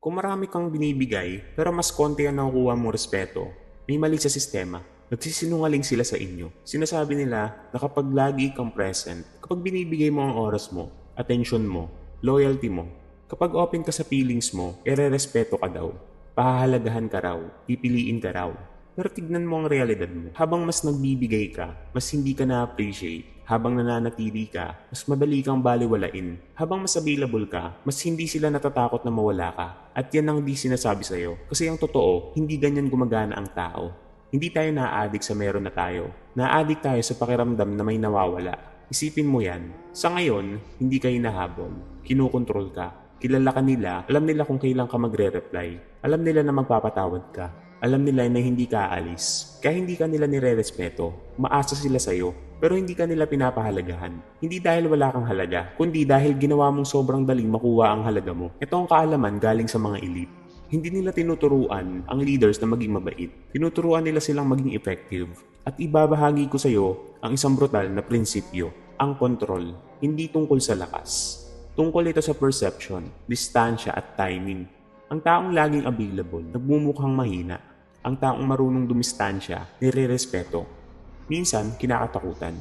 Kung marami kang binibigay pero mas konti ang nakukuha mong respeto, may mali sa sistema. Nagsisinungaling sila sa inyo. Sinasabi nila na kapag lagi kang present, kapag binibigay mo ang oras mo, attention mo, loyalty mo, kapag open ka sa feelings mo, ire-respeto ka daw. Pahahalagahan ka raw, pipiliin ka raw. Pero tignan mo ang realidad mo. Habang mas nagbibigay ka, mas hindi ka na-appreciate. Habang nananatili ka, mas madali kang baliwalain. Habang mas available ka, mas hindi sila natatakot na mawala ka. At yan ang di sinasabi sa'yo. Kasi ang totoo, hindi ganyan gumagana ang tao. Hindi tayo na-addict sa meron na tayo. Na-addict tayo sa pakiramdam na may nawawala. Isipin mo yan. Sa ngayon, hindi ka hinahabol. Kinukontrol ka. Kilala ka nila, alam nila kung kailan ka magre-reply. Alam nila na magpapatawad ka. Alam nila na hindi ka aalis. Kaya hindi ka nila nire-respeto. Maasa sila sa'yo. Pero hindi ka nila pinapahalagahan. Hindi dahil wala kang halaga, kundi dahil ginawa mong sobrang daling makuha ang halaga mo. Ito ang kaalaman galing sa mga elite. Hindi nila tinuturuan ang leaders na maging mabait. Tinuturuan nila silang maging effective. At ibabahagi ko sa iyo ang isang brutal na prinsipyo, ang control. Hindi tungkol sa lakas. Tungkol ito sa perception, distansya at timing. Ang taong laging available, nagmumukhang mahina. Ang taong marunong dumistansya, nire-respeto. Minsan, kinakatakutan.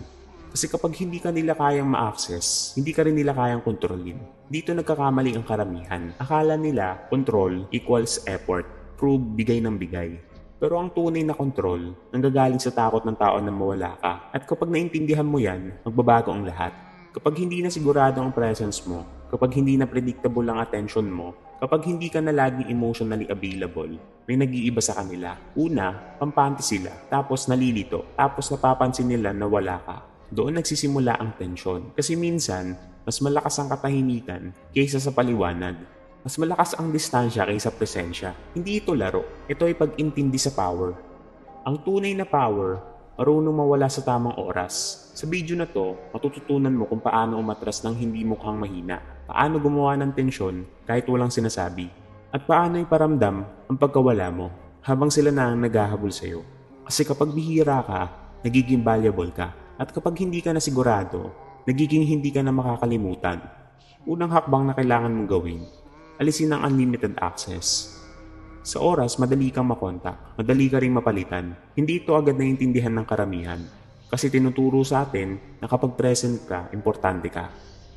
Kasi kapag hindi ka nila kayang ma-access, hindi ka rin nila kayang kontrolin. Dito nagkakamali ang karamihan. Akala nila, control equals effort, prove bigay ng bigay. Pero ang tunay na control, nanggagaling sa takot ng tao na mawala ka. At kapag naintindihan mo yan, magbabago ang lahat. Kapag hindi na sigurado ang presence mo, kapag hindi na predictable ang attention mo, kapag hindi ka na laging emotionally available, may nag-iiba sa kanila. Una, pampante sila, tapos nalilito, tapos napapansin nila na wala ka. Doon nagsisimula ang tensyon. Kasi minsan, mas malakas ang katahimikan kaysa sa paliwanag. Mas malakas ang distansya kaysa presensya. Hindi ito laro, ito ay pag-intindi sa power. Ang tunay na power, marunong mawala sa tamang oras. Sa video na to, matututunan mo kung paano umatras ng hindi mukhang mahina, paano gumawa ng tensyon kahit walang sinasabi, at paano iparamdam ang pagkawala mo habang sila na ang naghahabol sa'yo. Kasi kapag bihira ka, nagiging valuable ka. At kapag hindi ka na sigurado, nagiging hindi ka na makakalimutan. Unang hakbang na kailangan mong gawin, alisin ang unlimited access. Sa oras, madali kang makontak, madali ka ring mapalitan. Hindi ito agad naiintindihan ng karamihan. Kasi tinuturo sa atin na kapag present ka, importante ka.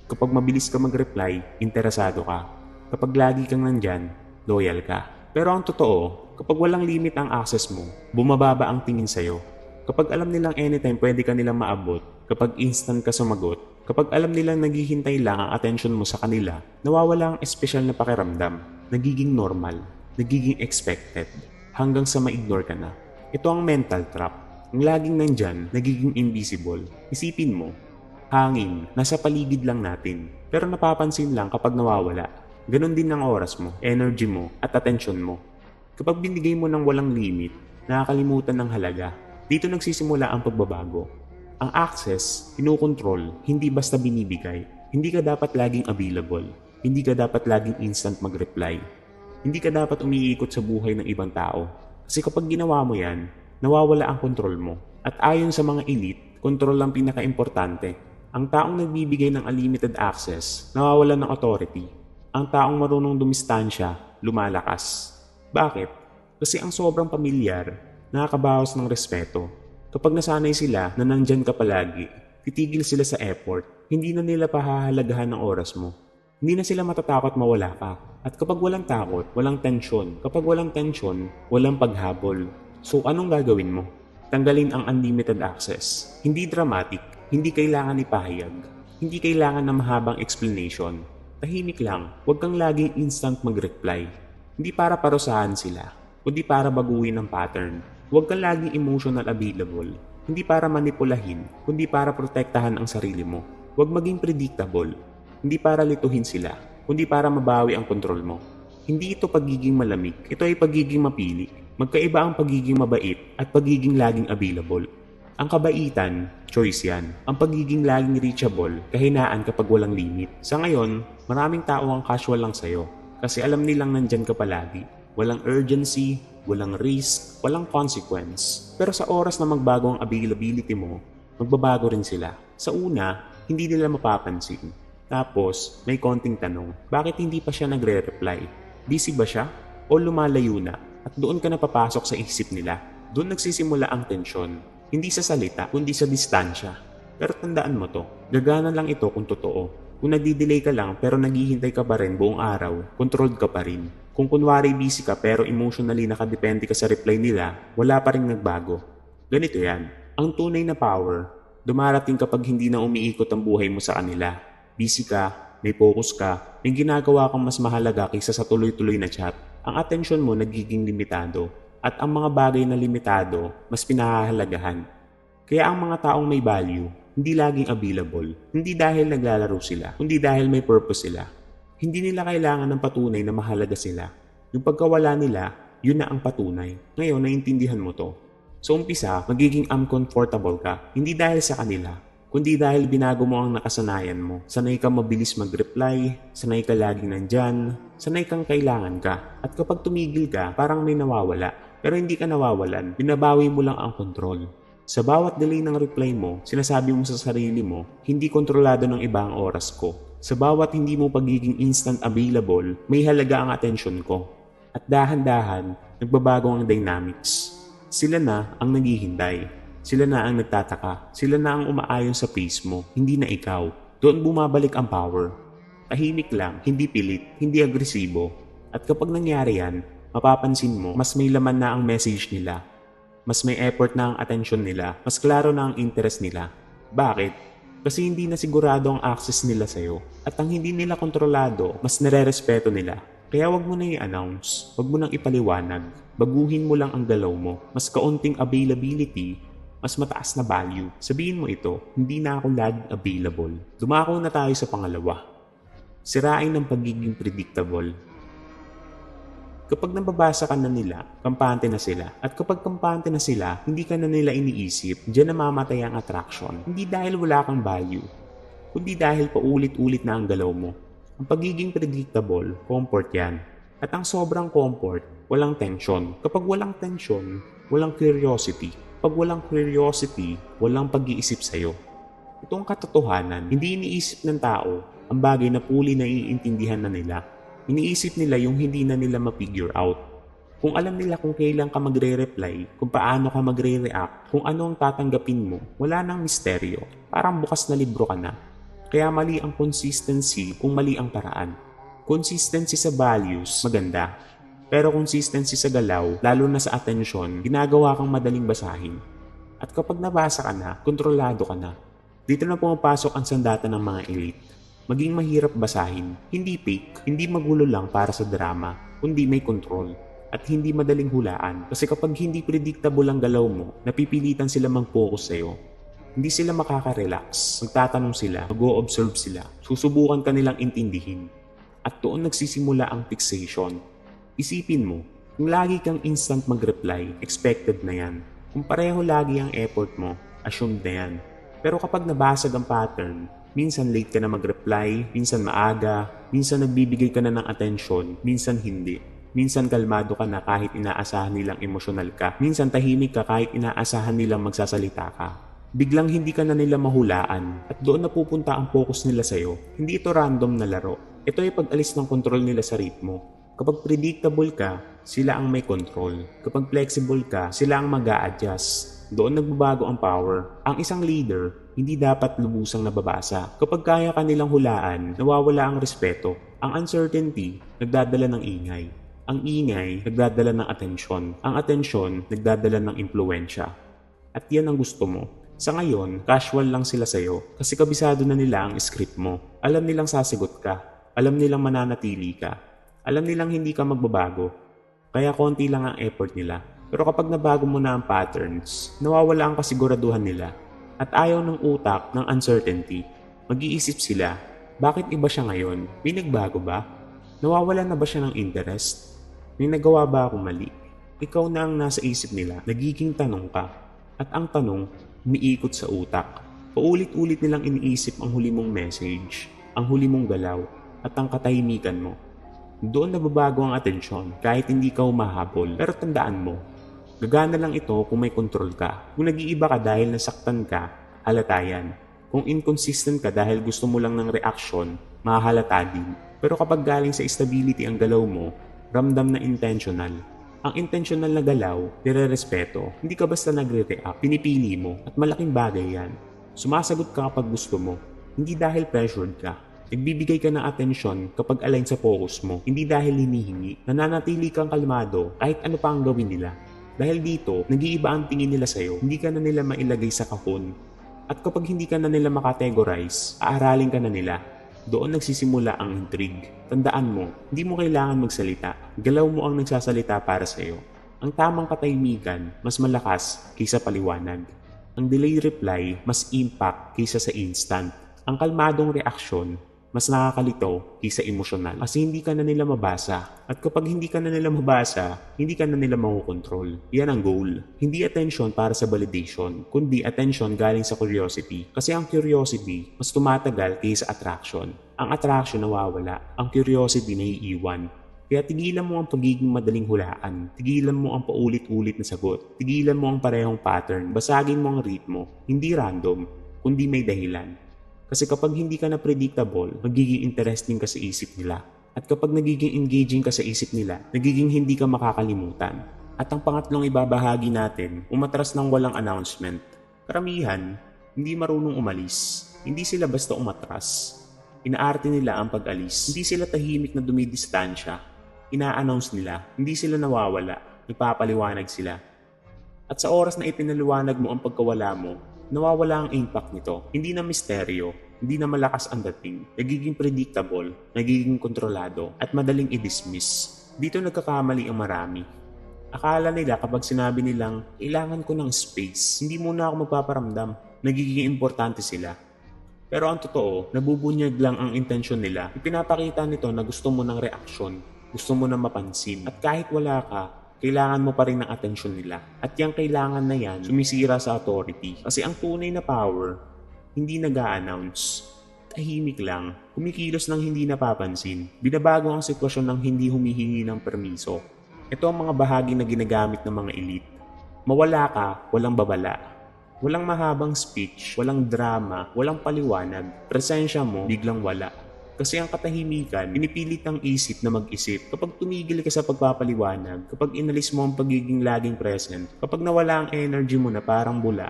Kapag mabilis ka mag-reply, interesado ka. Kapag lagi kang nandyan, loyal ka. Pero ang totoo, kapag walang limit ang access mo, bumababa ang tingin sa'yo. Kapag alam nilang anytime pwede ka nilang maabot, kapag instant ka sumagot, kapag alam nilang naghihintay lang ang attention mo sa kanila, nawawala ang espesyal na pakiramdam, nagiging normal, nagiging expected, hanggang sa ma-ignore ka na. Ito ang mental trap. Ang laging nandyan, nagiging invisible. Isipin mo, hangin, nasa paligid lang natin, pero napapansin lang kapag nawawala. Ganon din ang oras mo, energy mo, at attention mo. Kapag binigay mo ng walang limit, nakakalimutan ng halaga. Dito nagsisimula ang pagbabago. Ang access, kinukontrol, hindi basta binibigay. Hindi ka dapat laging available. Hindi ka dapat laging instant mag-reply. Hindi ka dapat umiikot sa buhay ng ibang tao. Kasi kapag ginawa mo yan, nawawala ang kontrol mo. At ayon sa mga elite, kontrol ang pinaka-importante. Ang taong nagbibigay ng unlimited access, nawawalan ng authority. Ang taong marunong dumistansya, lumalakas. Bakit? Kasi ang sobrang pamilyar, nakakabawas ng respeto. Kapag nasanay sila na nandyan ka palagi, titigil sila sa effort, hindi na nila pahahalagahan ng oras mo. Hindi na sila matatakot mawala ka. At kapag walang takot, walang tensyon. Kapag walang tensyon, walang paghabol. So anong gagawin mo? Tanggalin ang unlimited access. Hindi dramatic, hindi kailangan ipahayag. Hindi kailangan ng mahabang explanation. Tahimik lang, huwag kang laging instant mag-reply. Hindi para parusahan sila, kundi para baguhin ang pattern. Huwag kang laging emotional available. Hindi para manipulahin, kundi para protektahan ang sarili mo. Huwag maging predictable. Hindi para lituhin sila, kundi para mabawi ang kontrol mo. Hindi ito pagiging malamig, ito ay pagiging mapili. Magkaiba ang pagiging mabait at pagiging laging available. Ang kabaitan, choice yan. Ang pagiging laging reachable, kahinaan kapag walang limit. Sa ngayon, maraming tao ang casual lang sa'yo kasi alam nilang nandyan ka palagi. Walang urgency, walang risk, walang consequence. Pero sa oras na magbago ang availability mo, magbabago rin sila. Sa una, hindi nila mapapansin. Tapos, may konting tanong, bakit hindi pa siya nagre-reply? Busy ba siya? O lumalayo na at doon ka napapasok sa isip nila? Doon nagsisimula ang tensyon. Hindi sa salita, kundi sa distansya. Pero tandaan mo to, gagana lang ito kung totoo. Kung nagdi-delay ka lang pero naghihintay ka pa rin buong araw, controlled ka pa rin. Kung kunwari busy ka pero emotionally nakadepende ka sa reply nila, wala pa rin nagbago. Ganito yan. Ang tunay na power, dumarating kapag hindi na umiikot ang buhay mo sa kanila. Busy ka, may focus ka, may ginagawa kang mas mahalaga kaysa sa tuloy-tuloy na chat. Ang atensyon mo nagiging limitado at ang mga bagay na limitado mas pinahahalagahan. Kaya ang mga taong may value, hindi laging available. Hindi dahil naglalaro sila, kundi dahil may purpose sila. Hindi nila kailangan ng patunay na mahalaga sila. Yung pagkawala nila, yun na ang patunay. Ngayon, naiintindihan mo to. Sa umpisa, magiging uncomfortable ka. Hindi dahil sa kanila, kundi dahil binago mo ang nakasanayan mo. Sanay kang mabilis mag-reply, sanay ka laging nandyan, sanay kang kailangan ka. At kapag tumigil ka, parang may nawawala. Pero hindi ka nawawalan, binabawi mo lang ang control. Sa bawat delay ng reply mo, sinasabi mo sa sarili mo, hindi kontrolado ng iba ang oras ko. Sa bawat hindi mo pagiging instant available, may halaga ang atensyon ko. At dahan-dahan, nagbabago ang dynamics. Sila na ang naghihintay. Sila na ang nagtataka. Sila na ang umaayon sa pace mo, hindi na ikaw. Doon bumabalik ang power. Tahimik lang, hindi pilit, hindi agresibo. At kapag nangyari yan, mapapansin mo, mas may laman na ang message nila. Mas may effort na ang atensyon nila, mas klaro na ang interest nila. Bakit? Kasi hindi na sigurado ang access nila sa'yo. At ang hindi nila kontrolado, mas nire-respeto nila. Kaya wag mo na i-announce, wag mo nang ipaliwanag. Baguhin mo lang ang galaw mo. Mas kaunting availability, mas mataas na value. Sabihin mo ito, hindi na ako laging available. Dumako na tayo sa pangalawa. Sirain ng pagiging predictable. Kapag nababasa ka na nila, kampante na sila. At kapag kampante na sila, hindi ka na nila iniisip, diyan namamatay ang attraction. Hindi dahil wala kang value, kundi dahil paulit-ulit na ang galaw mo. Ang pagiging predictable, comfort yan. At ang sobrang comfort, walang tension. Kapag walang tension, walang curiosity. Pag walang curiosity, walang pag-iisip sa'yo. Itong katotohanan, hindi iniisip ng tao ang bagay na puli na iintindihan na nila. Iniisip nila yung hindi na nila ma-figure out. Kung alam nila kung kailan ka magre-reply, kung paano ka magre-react, kung ano ang tatanggapin mo, wala nang misteryo. Parang bukas na libro ka na. Kaya mali ang consistency kung mali ang paraan. Consistency sa values, maganda. Pero consistency sa galaw, lalo na sa atensyon, ginagawa kang madaling basahin. At kapag nabasa ka na, kontrolado ka na. Dito na pumapasok ang sandata ng mga elite. Maging mahirap basahin, hindi fake, hindi magulo lang para sa drama, kundi may control. At hindi madaling hulaan kasi kapag hindi predictable ang galaw mo, napipilitan sila mag-focus sa'yo. Hindi sila makaka-relax, magtatanong sila, mag-o-observe sila, susubukan ka nilang intindihin. At doon nagsisimula ang fixation. Isipin mo, kung lagi kang instant mag-reply, expected na yan. Kung pareho lagi ang effort mo, assumed na yan. Pero kapag nabasag ang pattern, minsan late ka na mag-reply, minsan maaga, minsan nagbibigay ka na ng atensyon, minsan hindi. Minsan kalmado ka na kahit inaasahan nilang emosyonal ka. Minsan tahimik ka kahit inaasahan nilang magsasalita ka. Biglang hindi ka na nila mahulaan at doon napupunta ang focus nila sa'yo. Hindi ito random na laro. Ito ay pag-alis ng kontrol nila sa ritmo. Kapag predictable ka, sila ang may control. Kapag flexible ka, sila ang mag-a-adjust. Doon nagbabago ang power. Ang isang leader, hindi dapat lubusang nababasa. Kapag kaya ka nilang hulaan, nawawala ang respeto. Ang uncertainty, nagdadala ng ingay. Ang ingay, nagdadala ng atensyon. Ang atensyon, nagdadala ng impluensya. At yan ang gusto mo. Sa ngayon, casual lang sila sa'yo kasi kabisado na nila ang script mo. Alam nilang sasagot ka. Alam nilang mananatili ka. Alam nilang hindi ka magbabago. Kaya konti lang ang effort nila. Pero kapag nabago mo na ang patterns, nawawala ang kasiguraduhan nila. At ayaw ng utak ng uncertainty. Mag-iisip sila, bakit iba siya ngayon? May nagbago ba? Nawawala na ba siya ng interest? May nagawa ba akong mali? Ikaw na ang nasa isip nila, nagiging tanong ka. At ang tanong, umiikot sa utak. Paulit-ulit nilang iniisip ang huli mong message, ang huli mong galaw, at ang katahimikan mo. Doon nababago ang atensyon kahit hindi ka humahabol. Pero tandaan mo, gagana lang ito kung may control ka. Kung nag-iiba ka dahil nasaktan ka, halata yan. Kung inconsistent ka dahil gusto mo lang ng reaction, mahahalata din. Pero kapag galing sa stability ang galaw mo, ramdam na intentional. Ang intentional na galaw, nire-respeto. Hindi ka basta nagre-react, pinipili mo, at malaking bagay yan. Sumasagot ka kapag gusto mo, hindi dahil pressured ka. Nagbibigay ka ng atensyon kapag align sa focus mo, hindi dahil hinihingi. Nananatili kang kalmado kahit ano pa ang gawin nila. Dahil dito, nag-iiba ang tingin nila sa'yo, hindi ka na nila mailagay sa kahon. At kapag hindi ka na nila makategorize, aaralin ka na nila. Doon nagsisimula ang intrigue. Tandaan mo, hindi mo kailangan magsalita. Galaw mo ang nagsasalita para sa'yo. Ang tamang katahimikan, mas malakas kaysa paliwanag. Ang delayed reply, mas impact kaysa sa instant. Ang kalmadong reaksyon, mas nakakalito kaysa emosyonal. Kasi hindi ka na nila mabasa. At kapag hindi ka na nila mabasa, hindi ka na nila makukontrol. Yan ang goal. Hindi attention para sa validation, kundi attention galing sa curiosity. Kasi ang curiosity, mas tumatagal kaysa attraction. Ang attraction nawawala, ang curiosity naiiwan. Kaya tigilan mo ang pagiging madaling hulaan. Tigilan mo ang paulit-ulit na sagot. Tigilan mo ang parehong pattern. Basagin mo ang ritmo. Hindi random, kundi may dahilan. Kasi kapag hindi ka na predictable, magiging interesting ka sa isip nila. At kapag nagiging engaging ka sa isip nila, nagiging hindi ka makakalimutan. At ang pangatlong ibabahagi natin, umatras ng walang announcement. Karamihan, hindi marunong umalis. Hindi sila basta umatras. Inaarte nila ang pag-alis. Hindi sila tahimik na dumidistansya. Ina-announce nila. Hindi sila nawawala. Nagpapaliwanag sila. At sa oras na ipinaliwanag mo ang pagkawala mo, nawawala ang impact nito. Hindi na misteryo, hindi na malakas ang dating, nagiging predictable, nagiging kontrolado, at madaling i-dismiss. Dito nagkakamali ang marami. Akala nila kapag sinabi nilang, kailangan ko ng space, hindi muna ako magpaparamdam, nagiging importante sila. Pero ang totoo, nabubunyag lang ang intensyon nila. Ipinapakita nito na gusto mo ng reaksyon, gusto mo na mapansin, at kahit wala ka, kailangan mo pa rin ng atensyon nila. At yung kailangan na yan, sumisira sa authority. Kasi ang tunay na power, hindi nag-a-announce. Tahimik lang, kumikilos ng hindi napapansin. Binabago ang sitwasyon ng hindi humihingi ng permiso. Ito ang mga bahagi na ginagamit ng mga elite. Mawala ka, walang babala. Walang mahabang speech, walang drama, walang paliwanag. Presensya mo, biglang wala. Kasi ang katahimikan, pinipilit ang isip na mag-isip. Kapag tumigil ka sa pagpapaliwanag, kapag inalis mo ang pagiging laging present, kapag nawala ang energy mo na parang bula,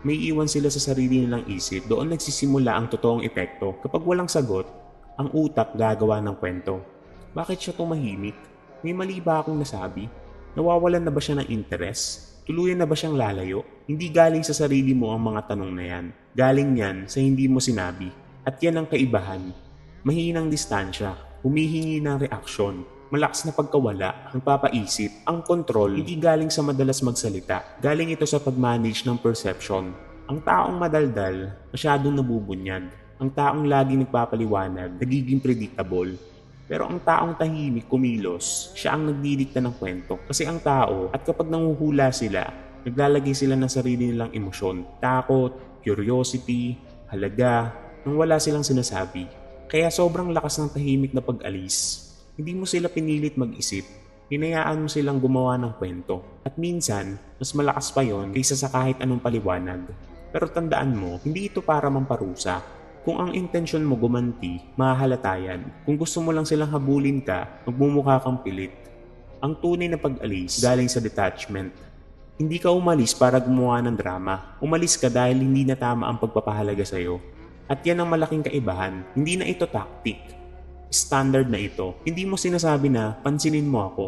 may iwan sila sa sarili nilang isip. Doon nagsisimula ang totoong epekto. Kapag walang sagot, ang utak gagawa ng kwento. Bakit siya tumahimik? May mali ba akong nasabi? Nawawalan na ba siya ng interes? Tuluyan na ba siyang lalayo? Hindi galing sa sarili mo ang mga tanong na yan. Galing yan sa hindi mo sinabi. At yan ang kaibahan. Mahinang distansya, humihingi ng reaksyon, malakas na pagkawala, ang papaisip, ang kontrol, hindi galing sa madalas magsalita. Galing ito sa pag-manage ng perception. Ang taong madaldal, masyadong nabubunyag. Ang taong laging nagpapaliwanag, nagiging predictable. Pero ang taong tahimik, kumilos, siya ang nagdidikta ng kwento. Kasi ang tao, at kapag nanguhula sila, naglalagay sila ng sarili nilang emosyon. Takot, curiosity, halaga, nang wala silang sinasabi. Kaya sobrang lakas ng tahimik na pag-alis. Hindi mo sila pinilit mag-isip. Hinayaan mo silang gumawa ng kwento. At minsan, mas malakas pa yon kaysa sa kahit anong paliwanag. Pero tandaan mo, hindi ito para mamparusa. Kung ang intensyon mo gumanti, mahahalata yan. Kung gusto mo lang silang habulin ka, magmumukha kang pilit. Ang tunay na pag-alis galing sa detachment. Hindi ka umalis para gumawa ng drama. Umalis ka dahil hindi na tama ang pagpapahalaga sa'yo. At yan ang malaking kaibahan. Hindi na ito tactic. Standard na ito. Hindi mo sinasabi na, pansinin mo ako.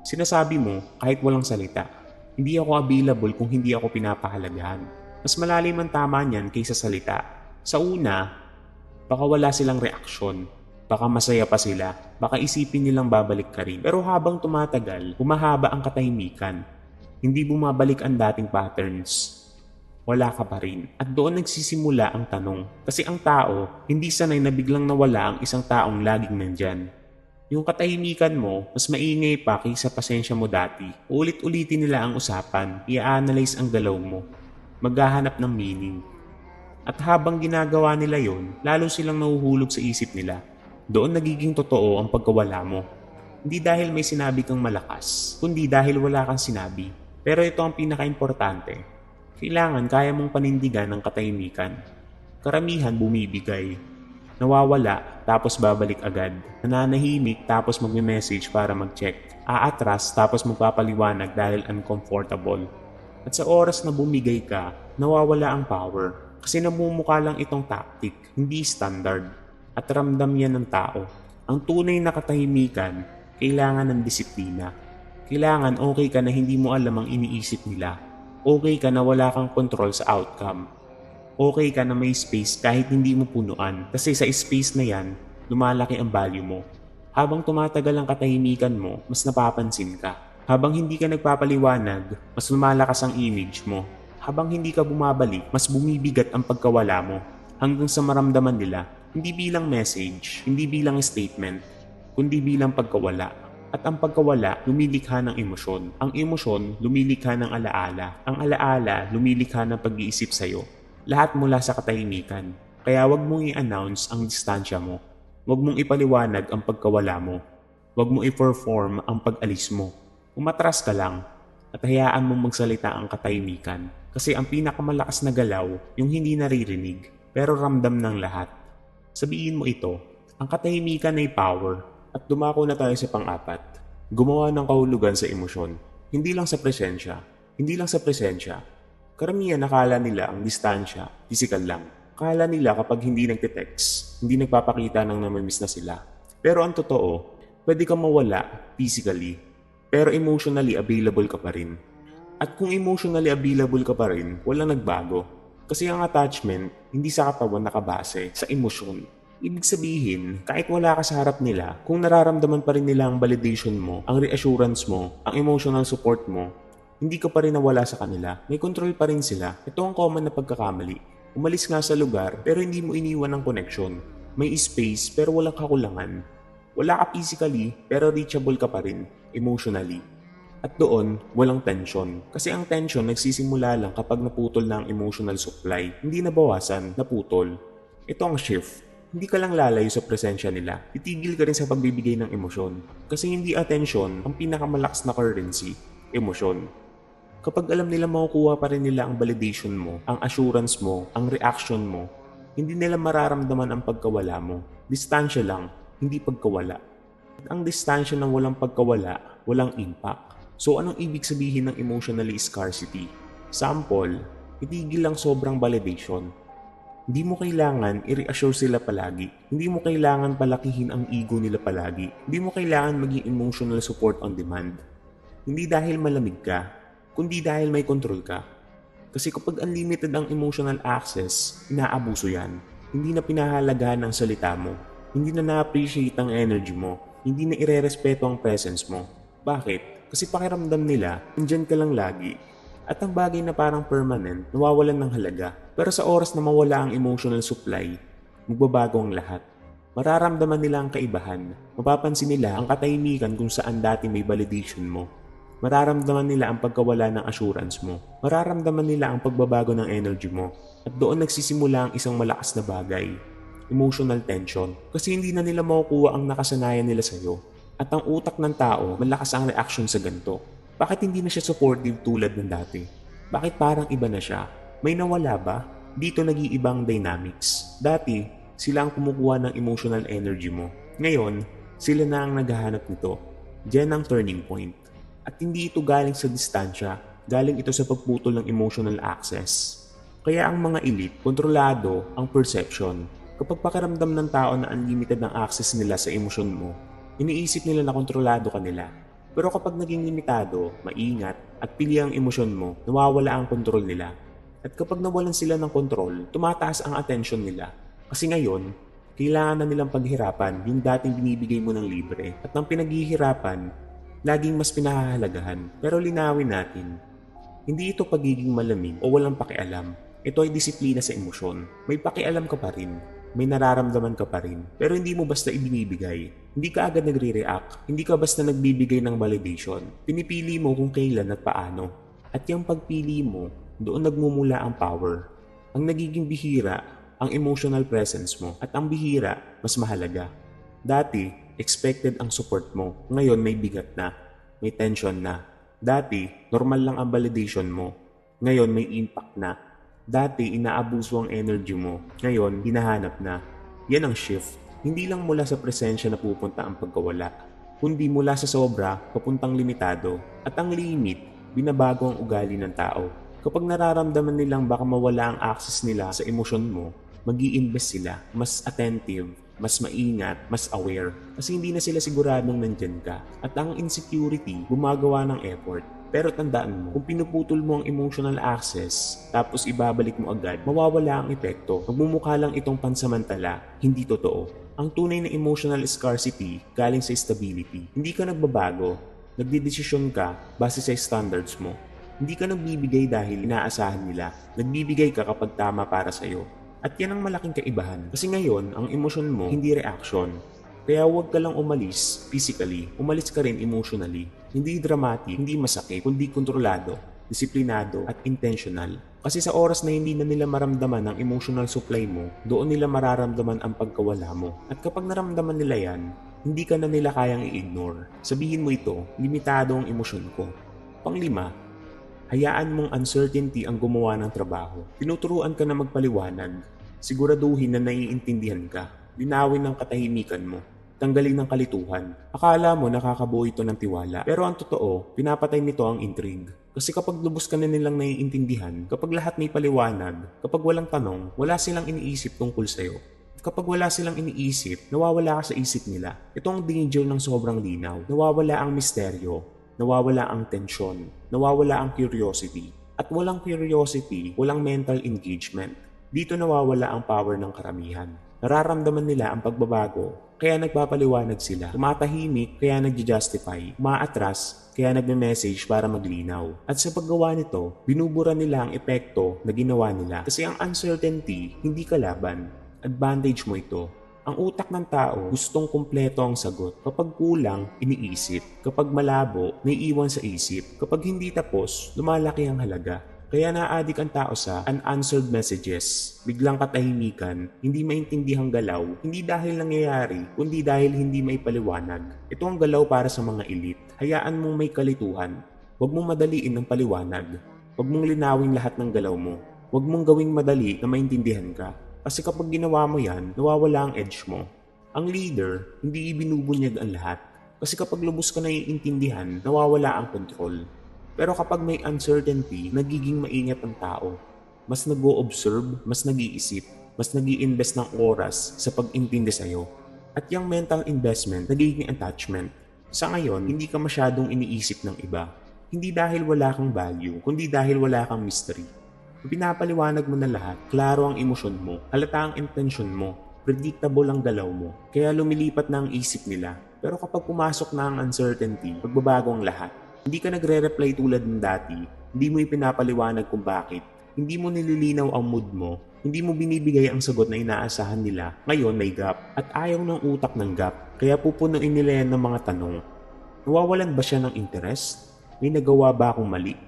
Sinasabi mo, kahit walang salita. Hindi ako available kung hindi ako pinapahalagahan. Mas malalim ang tama niyan kaysa salita. Sa una, baka wala silang reaksyon. Baka masaya pa sila. Baka isipin nilang babalik ka rin. Pero habang tumatagal, humahaba ang katahimikan. Hindi bumabalik ang dating patterns. Wala ka pa rin. At doon nagsisimula ang tanong. Kasi ang tao, hindi sanay na biglang nawala ang isang taong laging nandyan. Yung katahimikan mo, mas maingay pa kaysa pasensya mo dati. Ulit-ulitin nila ang usapan, i-analyze ang galaw mo. Maghahanap ng meaning. At habang ginagawa nila yon, lalo silang nahuhulog sa isip nila. Doon nagiging totoo ang pagkawala mo. Hindi dahil may sinabi kang malakas, kundi dahil wala kang sinabi. Pero ito ang pinaka-importante. Kailangan kaya mong panindigan ng katahimikan. Karamihan bumibigay. Nawawala tapos babalik agad. Nananahimik tapos magme-message para mag-check. Aatras tapos magpapaliwanag dahil uncomfortable. At sa oras na bumigay ka, nawawala ang power. Kasi namumukha lang itong tactic, hindi standard. At ramdam yan ng tao. Ang tunay na katahimikan, kailangan ng disiplina. Kailangan okay ka na hindi mo alam ang iniisip nila. Okay ka na wala kang control sa outcome. Okay ka na may space kahit hindi mo punuan. Kasi sa space na yan, lumalaki ang value mo. Habang tumatagal ang katahimikan mo, mas napapansin ka. Habang hindi ka nagpapaliwanag, mas lumalakas ang image mo. Habang hindi ka bumabalik, mas bumibigat ang pagkawala mo. Hanggang sa maramdaman nila, hindi bilang message, hindi bilang statement, kundi bilang pagkawala. At ang pagkawala, lumilikha ng emosyon. Ang emosyon, lumilikha ng alaala. Ang alaala, lumilikha ng pag-iisip sa'yo. Lahat mula sa katahimikan. Kaya wag mong i-announce ang distansya mo. Wag mong ipaliwanag ang pagkawala mo. Wag mong i-perform ang pag-alis mo. Umatras ka lang at hayaan mong magsalita ang katahimikan. Kasi ang pinakamalakas na galaw, yung hindi naririnig, pero ramdam ng lahat. Sabihin mo ito, ang katahimikan ay power. At dumako na tayo sa pang-apat. Gumawa ng kahulugan sa emosyon. Hindi lang sa presensya. Hindi lang sa presensya. Karamihan nakala nila ang distansya, physical lang. Kala nila kapag hindi nagte-text, hindi nagpapakita ng namimiss na sila. Pero ang totoo, pwede kang mawala physically, pero emotionally available ka pa rin. At kung emotionally available ka pa rin, walang nagbago. Kasi ang attachment, hindi sa katawan nakabase, sa emosyon. Ibig sabihin, kahit wala ka sa harap nila, kung nararamdaman pa rin nila ang validation mo, ang reassurance mo, ang emotional support mo, hindi ka pa rin nawala sa kanila. May control pa rin sila. Ito ang common na pagkakamali. Umalis nga sa lugar pero hindi mo iniwan ang connection. May space pero walang kakulangan. Wala ka physically pero reachable ka pa rin emotionally. At doon, walang tension. Kasi ang tension nagsisimula lang kapag naputol na ang emotional supply. Hindi nabawasan, naputol. Ito ang shift. Hindi ka lang lalayo sa presensya nila. Titigil ka rin sa pagbibigay ng emosyon. Kasi hindi attention ang pinakamalakas na currency, emosyon. Kapag alam nila makukuha pa rin nila ang validation mo, ang assurance mo, ang reaction mo, hindi nila mararamdaman ang pagkawala mo. Distansya lang, hindi pagkawala. Ang distansya ng walang pagkawala, walang impact. So anong ibig sabihin ng emotionally scarcity? Sample, itigil lang sobrang validation. Hindi mo kailangan i-reassure sila palagi. Hindi mo kailangan palakihin ang ego nila palagi. Hindi mo kailangan maging emotional support on demand. Hindi dahil malamig ka, kundi dahil may control ka. Kasi kapag unlimited ang emotional access, inaabuso yan. Hindi na pinahalagahan ang salita mo. Hindi na na-appreciate ang energy mo. Hindi na ire-respeto ang presence mo. Bakit? Kasi pakiramdam nila, nandyan ka lang lagi. At ang bagay na parang permanent, nawawalan ng halaga. Pero sa oras na mawala ang emotional supply, magbabago ang lahat. Mararamdaman nila ang kaibahan. Mapapansin nila ang katahimikan kung saan dati may validation mo. Mararamdaman nila ang pagkawala ng assurance mo. Mararamdaman nila ang pagbabago ng energy mo. At doon nagsisimula ang isang malakas na bagay. Emotional tension. Kasi hindi na nila makukuha ang nakasanayan nila sa'yo. At ang utak ng tao, malakas ang reaction sa ganito. Bakit hindi na siya supportive tulad ng dati? Bakit parang iba na siya? May nawala ba? Dito nag-iibang dynamics. Dati, sila ang kumukuha ng emotional energy mo. Ngayon, sila na ang naghahanap nito. Diyan ang turning point. At hindi ito galing sa distansya, galing ito sa pagputol ng emotional access. Kaya ang mga elite, kontrolado ang perception. Kapag pakiramdam ng tao na unlimited ang access nila sa emosyon mo, iniisip nila na kontrolado ka nila. Pero kapag naging limitado, maingat, at pili ang emosyon mo, nawawala ang kontrol nila. At kapag nawalan sila ng kontrol, tumataas ang attention nila. Kasi ngayon, kailangan na nilang paghirapan yung dating binibigay mo ng libre. At ng pinaghihirapan, laging mas pinahahalagahan. Pero linawin natin, hindi ito pagiging malamig o walang pakialam. Ito ay disiplina sa emosyon. May pakialam ka pa rin. May nararamdaman ka pa rin. Pero hindi mo basta ibinibigay. Hindi ka agad nagre-react. Hindi ka basta nagbibigay ng validation. Pinipili mo kung kailan at paano. At yung pagpili mo, doon nagmumula ang power. Ang nagiging bihira, ang emotional presence mo. At ang bihira, mas mahalaga. Dati, expected ang support mo. Ngayon may bigat na. May tension na. Dati, normal lang ang validation mo. Ngayon may impact na. Dati, inaabuso ang energy mo. Ngayon, hinahanap na. Yan ang shift. Hindi lang mula sa presensya na pupunta ang pagkawala, kundi mula sa sobra papuntang limitado. At ang limit, binabago ang ugali ng tao. Kapag nararamdaman nilang baka mawala ang access nila sa emosyon mo, mag-i-invest sila, mas attentive, mas maingat, mas aware. Kasi hindi na sila siguradong nandyan ka. At ang insecurity, gumagawa ng effort. Pero tandaan mo, kung pinuputol mo ang emotional access, tapos ibabalik mo agad, mawawala ang epekto. Magmumukha lang itong pansamantala, hindi totoo. Ang tunay na emotional scarcity galing sa stability. Hindi ka nagbabago, nagdidesisyon ka base sa standards mo. Hindi ka nagbibigay dahil inaasahan nila. Nagbibigay ka kapag tama para sa'yo. At yan ang malaking kaibahan. Kasi ngayon, ang emosyon mo, hindi reaction. Kaya huwag ka lang umalis physically, umalis ka rin emotionally. Hindi dramatic, hindi masakit, kundi kontrolado, disiplinado at intentional. Kasi sa oras na hindi na nila maramdaman ang emotional supply mo, doon nila mararamdaman ang pagkawala mo. At kapag naramdaman nila yan, hindi ka na nila kayang i-ignore. Sabihin mo ito, limitado ang emosyon ko. Panglima, hayaan mong uncertainty ang gumawa ng trabaho. Tinuturuan ka na magpaliwanag. Siguraduhin na naiintindihan ka. Linawin ang katahimikan mo. Tanggalin ng kalituhan. Akala mo nakakabuo ito ng tiwala. Pero ang totoo, pinapatay nito ang intrigue. Kasi kapag lubos ka na nilang naiintindihan, kapag lahat may paliwanag, kapag walang tanong, wala silang iniisip tungkol sa'yo. Kapag wala silang iniisip, nawawala ka sa isip nila. Ito ang danger ng sobrang linaw. Nawawala ang misteryo. Nawawala ang tensyon, nawawala ang curiosity. At walang curiosity, walang mental engagement. Dito nawawala ang power ng karamihan. Nararamdaman nila ang pagbabago, kaya nagpapaliwanag sila. Tumatahimik, kaya nagja-justify. Umaatras, kaya nagme-message para maglinaw. At sa paggawa nito, binubura nila ang epekto na ginawa nila. Kasi ang uncertainty, hindi kalaban. Advantage mo ito. Ang utak ng tao gustong kumpleto ang sagot. Kapag kulang, iniisip. Kapag malabo, naiiwan sa isip. Kapag hindi tapos, lumalaki ang halaga. Kaya naadik ang tao sa unanswered messages, biglang katahimikan, hindi maintindihang galaw, hindi dahil nangyayari, kundi dahil hindi may paliwanag. Ito ang galaw para sa mga elite. Hayaan mong may kalituhan. Huwag mong madaliin ang paliwanag. Huwag mong linawin lahat ng galaw mo. Huwag mong gawing madali na maintindihan ka. Kasi kapag ginawa mo yan, nawawala ang edge mo. Ang leader, hindi ibinubunyag ang lahat. Kasi kapag lubos ka na iintindihan, nawawala ang control. Pero kapag may uncertainty, nagiging maingat ang tao. Mas nag-o-observe, mas nag-iisip, mas nag-i-invest ng oras sa pag-intindi sa'yo. At yung mental investment, nagiging attachment. Sa ngayon, hindi ka masyadong iniisip ng iba. Hindi dahil wala kang value, kundi dahil wala kang mystery. Pinapaliwanag mo na lahat, klaro ang emosyon mo, halata ang intention mo, predictable ang galaw mo, kaya lumilipat na ang isip nila. Pero kapag pumasok na ang uncertainty, magbabago ang lahat. Hindi ka nagre-reply tulad ng dati, hindi mo ipinapaliwanag kung bakit, hindi mo nililinaw ang mood mo, hindi mo binibigay ang sagot na inaasahan nila. Ngayon may gap, at ayaw ng utak ng gap, kaya pupunuin nila yan ng mga tanong. Nawawalan ba siya ng interest? May nagawa ba akong mali?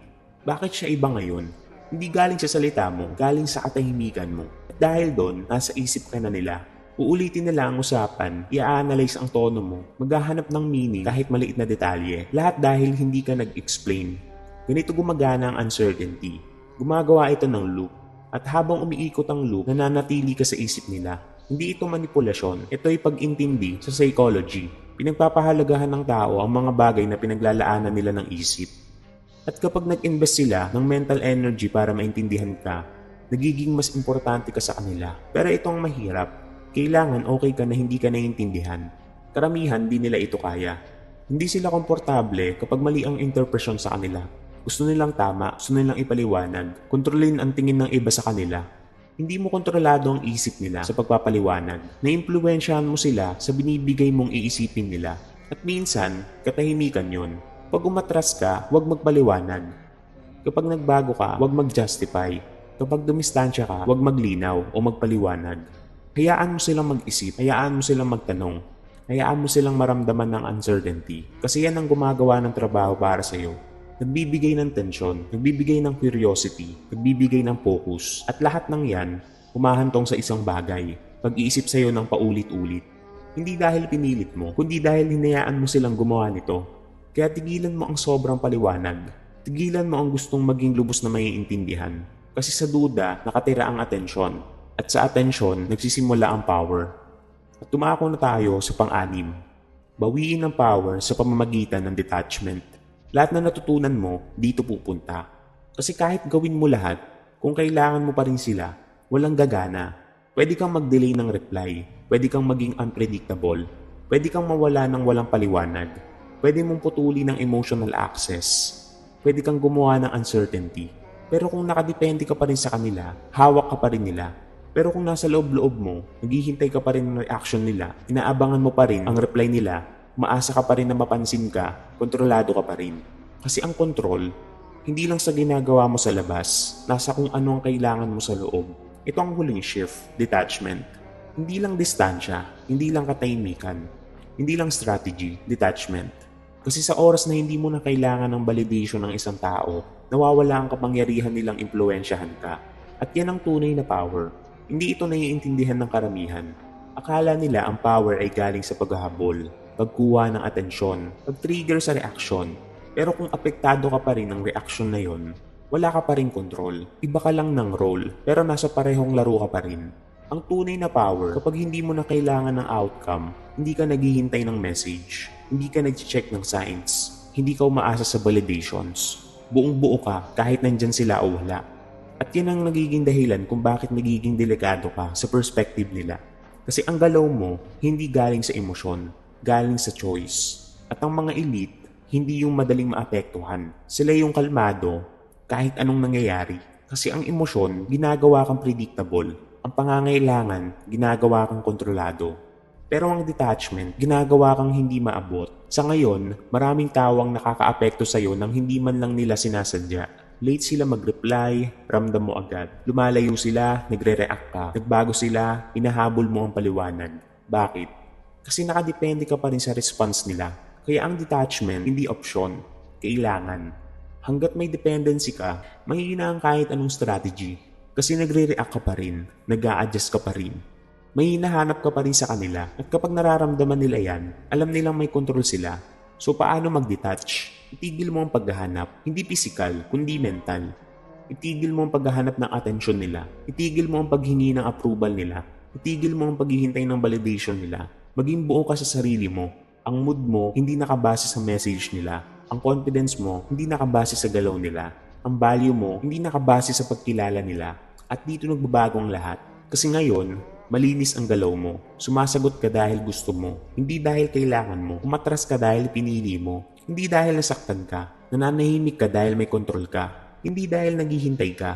Bakit siya iba ngayon? Hindi galing sa salita mo, galing sa katahimikan mo. At dahil doon, nasa isip ka na nila. Uulitin nila ang usapan, i-analyze ang tono mo, maghahanap ng meaning kahit maliit na detalye. Lahat dahil hindi ka nag-explain. Ganito gumagana ang uncertainty. Gumagawa ito ng loop. At habang umiikot ang loop, nananatili ka sa isip nila. Hindi ito manipulasyon, ito'y pag-intindi sa psychology. Pinagpapahalagahan ng tao ang mga bagay na pinaglalaanan nila ng isip. At kapag nag-invest sila ng mental energy para maintindihan ka, nagiging mas importante ka sa kanila. Pero ito ang mahirap. Kailangan okay ka na hindi ka naiintindihan. Karamihan di nila ito kaya. Hindi sila komportable kapag mali ang interpretation sa kanila. Gusto nilang tama, gusto nilang ipaliwanag, kontrolin ang tingin ng iba sa kanila. Hindi mo kontrolado ang isip nila sa pagpapaliwanag. Naimpluwensyahan mo sila sa binibigay mong iisipin nila. At minsan, katahimikan yon. Pag umatras ka, huwag magpaliwanag. Kapag nagbago ka, huwag mag-justify. Kapag dumistansya ka, huwag maglinaw o magpaliwanag. Hayaan mo silang mag-isip, hayaan mo silang magtanong, hayaan mo silang maramdaman ng uncertainty. Kasi yan ang gumagawa ng trabaho para sa iyo. Nagbibigay ng tensyon, nagbibigay ng curiosity, nagbibigay ng focus. At lahat ng yan, humahantong sa isang bagay, pag-iisip sa iyo ng paulit-ulit. Hindi dahil pinilit mo, kundi dahil hinayaan mo silang gumawa nito. Kaya tigilan mo ang sobrang paliwanag. Tigilan mo ang gustong maging lubos na maiintindihan. Kasi sa duda, nakatira ang atensyon. At sa atensyon, nagsisimula ang power. At dumako na tayo sa pang-anim. Bawiin ang power sa pamamagitan ng detachment. Lahat na natutunan mo, dito pupunta. Kasi kahit gawin mo lahat, kung kailangan mo pa rin sila, walang gagana. Pwede kang mag-delay ng reply, pwede kang maging unpredictable, pwede kang mawala ng walang paliwanag, pwede mong putuli ng emotional access, pwede kang gumawa ng uncertainty. Pero kung nakadepende ka pa rin sa kanila, hawak ka pa rin nila. Pero kung nasa loob-loob mo, naghihintay ka pa rin ng reaction nila, inaabangan mo pa rin ang reply nila, maasa ka pa rin na mapansin ka, kontrolado ka pa rin. Kasi ang control, hindi lang sa ginagawa mo sa labas, nasa kung ano ang kailangan mo sa loob. Ito ang huling shift, detachment. Hindi lang distansya, hindi lang katahimikan, hindi lang strategy, detachment. Kasi sa oras na hindi mo na kailangan ng validation ng isang tao, nawawala ang kapangyarihan nilang impluwensyahan ka. At yan ang tunay na power. Hindi ito naiintindihan ng karamihan. Akala nila ang power ay galing sa paghahabol, pagkuha ng atensyon, pag-trigger sa reaksyon. Pero kung apektado ka pa rin ng reaksyon na yon, wala ka pa rin control. Iba ka lang ng role, pero nasa parehong laro ka pa rin. Ang tunay na power, kapag hindi mo na kailangan ng outcome, hindi ka naghihintay ng message, hindi ka nag-check ng signs, hindi ka umaasa sa validations. Buong buo ka kahit nandyan sila o wala. At yan ang nagiging dahilan kung bakit nagiging delikado ka sa perspective nila. Kasi ang galaw mo, hindi galing sa emosyon, galing sa choice. At ang mga elite, hindi yung madaling maapektuhan. Sila yung kalmado kahit anong nangyayari. Kasi ang emosyon, ginagawa kang predictable. Ang pangangailangan, ginagawa kang kontrolado. Pero ang detachment, ginagawa kang hindi maabot. Sa ngayon, maraming tao ang nakakaapekto sa'yo nang hindi man lang nila sinasadya. Late sila mag-reply, ramdam mo agad. Lumalayo sila, nagre-react ka. Nagbago sila, inahabol mo ang paliwanag. Bakit? Kasi nakadepende ka pa rin sa response nila. Kaya ang detachment, hindi option. Kailangan. Hanggat may dependency ka, mahihina ang kahit anong strategy. Kasi nagre-react ka pa rin, nag-a-adjust ka pa rin. May hinahanap ka pa rin sa kanila at kapag nararamdaman nila yan, alam nilang may control sila. So paano mag-detach? Itigil mo ang paghahanap, hindi physical, kundi mental. Itigil mo ang paghahanap ng atensyon nila. Itigil mo ang paghingi ng approval nila. Itigil mo ang paghihintay ng validation nila. Maging buo ka sa sarili mo. Ang mood mo hindi nakabase sa message nila. Ang confidence mo hindi nakabase sa galaw nila. Ang value mo hindi nakabase sa pagkilala nila. At dito nagbabago ang lahat. Kasi ngayon, malinis ang galaw mo. Sumasagot ka dahil gusto mo. Hindi dahil kailangan mo. Umatras ka dahil pinili mo. Hindi dahil nasaktan ka. Nananahimik ka dahil may kontrol ka. Hindi dahil naghihintay ka.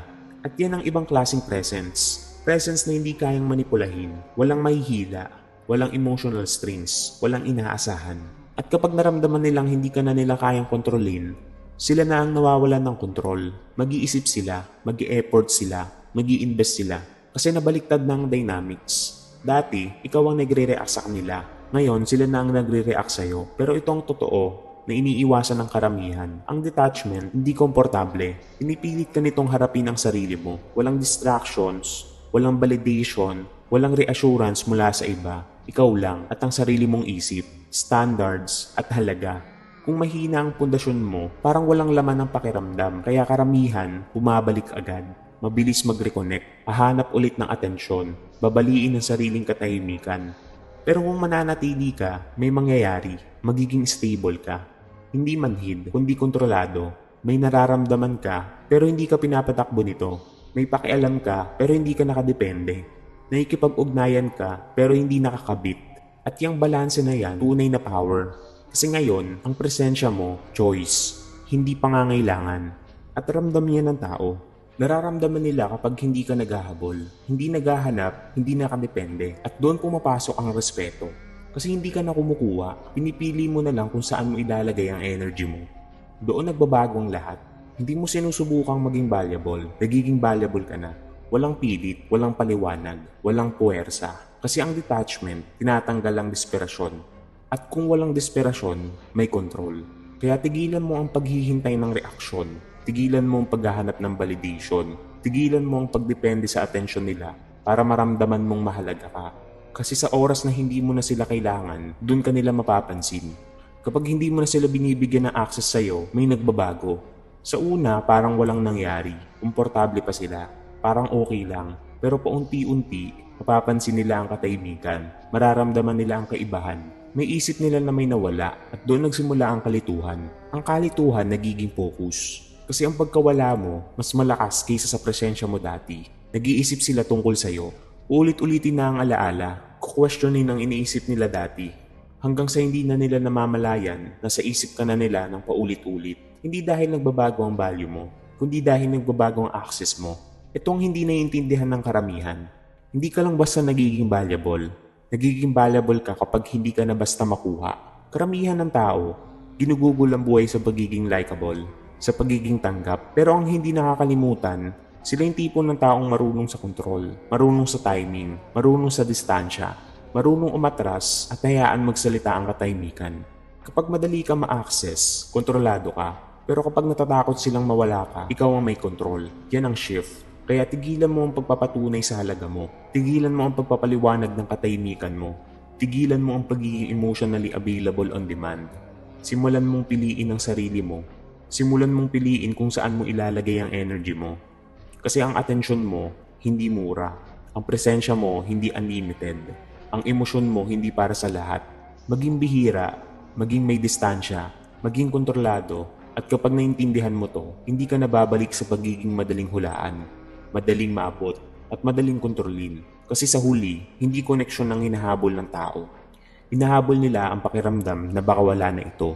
At yan ang ibang klaseng presence. Presence na hindi kayang manipulahin. Walang mahihila. Walang emotional strings. Walang inaasahan. At kapag naramdaman nilang hindi ka na nila kayang kontrolin, sila na ang nawawalan ng kontrol. Mag-iisip sila. Mag-i-effort sila. Mag-i-invest sila. Kasi nabaliktad na ang dynamics. Dati, ikaw ang nagre-react sa kanila. Ngayon, sila na ang nagre-react sa'yo. Pero ito ang totoo na iniiwasan ng karamihan. Ang detachment, hindi komportable. Pinipilit ka nitong harapin ang sarili mo. Walang distractions, walang validation, walang reassurance mula sa iba. Ikaw lang at ang sarili mong isip, standards at halaga. Kung mahina ang pundasyon mo, parang walang laman ng pakiramdam. Kaya karamihan, bumabalik agad. Mabilis mag-reconnect, hahanap ulit ng atensyon, babaliin ang sariling katahimikan. Pero kung mananatili ka, may mangyayari, magiging stable ka. Hindi manhid, kundi kontrolado. May nararamdaman ka, pero hindi ka pinapatakbo nito. May pakialam ka, pero hindi ka nakadepende. Nakikipag-ugnayan ka, pero hindi nakakabit. At yung balanse na yan, tunay na power. Kasi ngayon, ang presensya mo, choice, hindi pangangailangan. At ramdam yan ng tao. Nararamdaman nila kapag hindi ka naghahabol, hindi naghahanap, hindi nakadepende. At doon pumapasok ang respeto. Kasi hindi ka na kumukuha, pinipili mo na lang kung saan mo ilalagay ang energy mo. Doon nagbabago ang lahat. Hindi mo sinusubukang maging valuable, nagiging valuable ka na. Walang pilit, walang paliwanag, walang puwersa. Kasi ang detachment, tinatanggal ang desperasyon. At kung walang desperasyon, may control. Kaya tigilan mo ang paghihintay ng reaksyon. Tigilan mo ang paghahanap ng validation. Tigilan mo ang pagdepende sa atensyon nila para maramdaman mong mahalaga ka. Kasi sa oras na hindi mo na sila kailangan, dun ka nila mapapansin. Kapag hindi mo na sila binibigyan ng access sa'yo, may nagbabago. Sa una, parang walang nangyari. Komportable pa sila. Parang okay lang. Pero paunti-unti, Mapapansin nila ang katahimikan, mararamdaman nila ang kaibahan. May isip nila na may nawala at doon nagsimula ang kalituhan. Ang kalituhan nagiging focus. Kasi ang pagkawala mo, mas malakas kaysa sa presensya mo dati. Nag-iisip sila tungkol sa'yo. Ulit-ulitin na ang alaala, kukwestiyonin ang iniisip nila dati. Hanggang sa hindi na nila namamalayan, nasa isip ka na nila ng paulit-ulit. Hindi dahil nagbabago ang value mo, kundi dahil nagbabago ang access mo. Ito ang hindi naiintindihan ng karamihan. Hindi ka lang basta nagiging valuable. Nagiging valuable ka kapag hindi ka na basta makuha. Karamihan ng tao, ginugugol ang buhay sa pagiging likable, sa pagiging tanggap. Pero ang hindi nakakalimutan, sila yung tipo ng taong marunong sa kontrol, marunong sa timing, marunong sa distansya, marunong umatras at hayaan magsalita ang katahimikan. Kapag madali ka ma-access, kontrolado ka. Pero kapag natatakot silang mawala ka, ikaw ang may control. Yan ang shift. Kaya tigilan mo ang pagpapatunay sa halaga mo. Tigilan mo ang pagpapaliwanag ng katahimikan mo. Tigilan mo ang pagiging emotionally available on demand. Simulan mong piliin ang sarili mo. Simulan mong piliin kung saan mo ilalagay ang energy mo. Kasi ang atensyon mo, hindi mura. Ang presensya mo, hindi unlimited. Ang emosyon mo, hindi para sa lahat. Maging bihira, maging may distansya, maging kontrolado, at kapag naintindihan mo to, hindi ka nababalik sa pagiging madaling hulaan, madaling maabot, at madaling kontrolin. Kasi sa huli, hindi koneksyon ang hinahabol ng tao. Hinahabol nila ang pakiramdam na baka wala na ito.